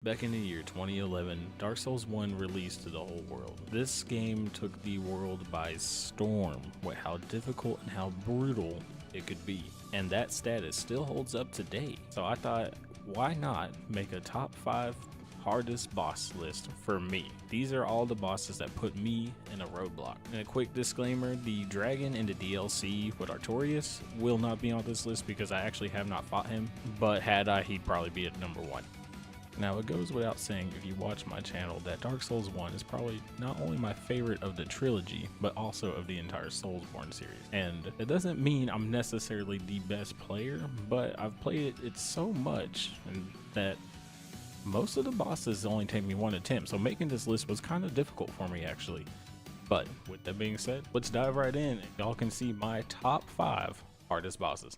Back in the year 2011, Dark Souls 1 released to the whole world. This game took the world by storm with how difficult and how brutal it could be. And that status still holds up today. So I thought, why not make a top 5 hardest boss list for me? These are all the bosses that put me in a roadblock. And a quick disclaimer, the dragon in the DLC with Artorias will not be on this list because I actually have not fought him, but had I, he'd probably be at number 1. Now, it goes without saying if you watch my channel that Dark Souls 1 is probably not only my favorite of the trilogy, but also of the entire Soulsborne series. And it doesn't mean I'm necessarily the best player, but I've played it so much and that most of the bosses only take me one attempt, so making this list was kind of difficult for me actually. But with that being said, let's dive right in and y'all can see my top 5 hardest bosses.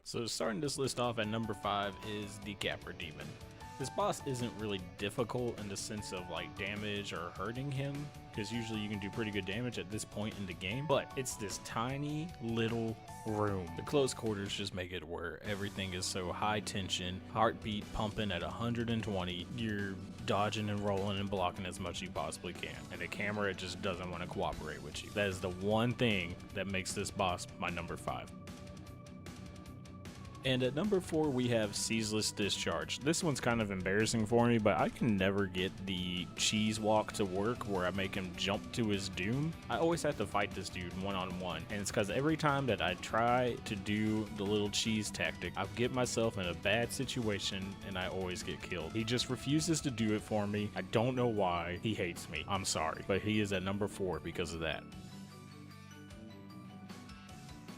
So starting this list off at number 5 is the Capra Demon. This boss isn't really difficult in the sense of like damage or hurting him, because usually you can do pretty good damage at this point in the game, but it's this tiny little room. The close quarters just make it where everything is so high tension, heartbeat pumping at 120, you're dodging and rolling and blocking as much as you possibly can, and the camera just doesn't want to cooperate with you. That is the one thing that makes this boss my number 5. And at number 4 we have Ceaseless Discharge. This one's kind of embarrassing for me, but I can never get the cheese walk to work where I make him jump to his doom. I always have to fight this dude one-on-one, and it's because every time that I try to do the little cheese tactic, I get myself in a bad situation and I always get killed. He just refuses to do it for me. I don't know why. He hates me. I'm sorry, but he is at number 4 because of that.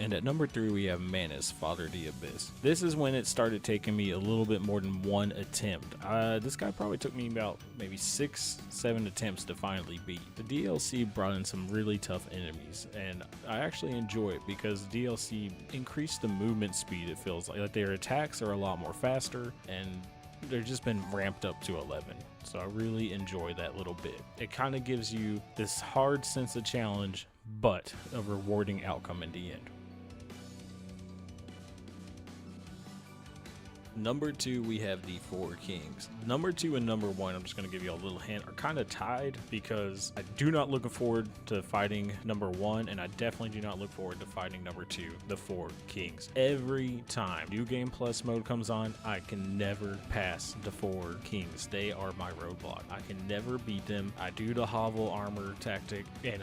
And at number 3 we have Manus, Father of the Abyss. This is when it started taking me a little bit more than one attempt. This guy probably took me about maybe 6-7 attempts to finally beat. The DLC brought in some really tough enemies, and I actually enjoy it because DLC increased the movement speed. It feels like their attacks are a lot more faster, and they've just been ramped up to 11. So I really enjoy that little bit. It kind of gives you this hard sense of challenge, but a rewarding outcome in the end. Number 2 we have the 4 Kings. Number 2 and number 1, I'm just going to give you a little hint, are kind of tied because I do not look forward to fighting number 1, and I definitely do not look forward to fighting number 2, the 4 Kings. Every time New Game Plus mode comes on, I can never pass the 4 Kings. They are my roadblock. I can never beat them. I do the hovel armor tactic, and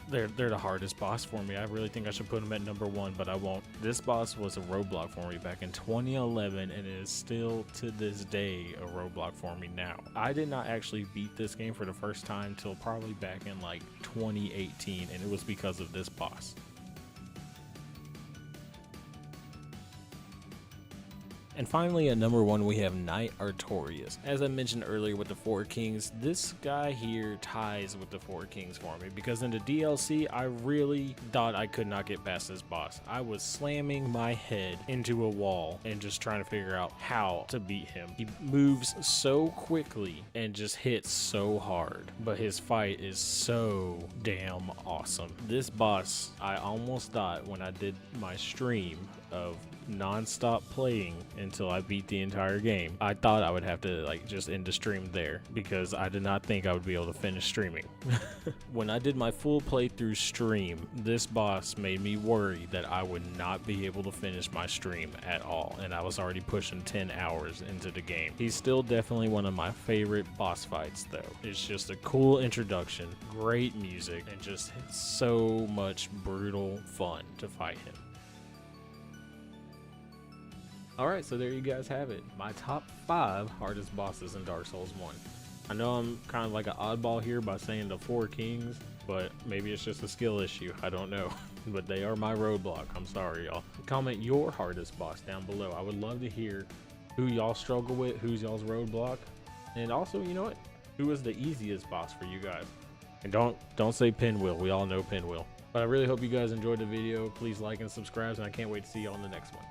they're the hardest boss for me. I really think I should put them at number 1, but I won't. This boss was a roadblock for me back in 2011, and it is still to this day a roadblock for me now. I did not actually beat this game for the first time till probably back in like 2018, and it was because of this boss. And finally at number 1 we have Knight Artorias. As I mentioned earlier with the 4 Kings, this guy here ties with the 4 Kings for me because in the DLC I really thought I could not get past this boss. I was slamming my head into a wall and just trying to figure out how to beat him. He moves so quickly and just hits so hard, but his fight is so damn awesome. This boss, I almost thought when I did my stream of non-stop playing until I beat the entire game, I thought I would have to like just end the stream there because I did not think I would be able to finish streaming. When I did my full playthrough stream, this boss made me worry that I would not be able to finish my stream at all, and I was already pushing 10 hours into the game. He's still definitely one of my favorite boss fights though. It's just a cool introduction, great music, and just so much brutal fun to fight him. Alright, so there you guys have it. My top 5 hardest bosses in Dark Souls 1. I know I'm kind of like an oddball here by saying the 4 Kings, but maybe it's just a skill issue. I don't know. But they are my roadblock. I'm sorry, y'all. Comment your hardest boss down below. I would love to hear who y'all struggle with, who's y'all's roadblock. And also, you know what? Who was the easiest boss for you guys? And don't say pinwheel. We all know pinwheel. But I really hope you guys enjoyed the video. Please like and subscribe, and I can't wait to see you on the next one.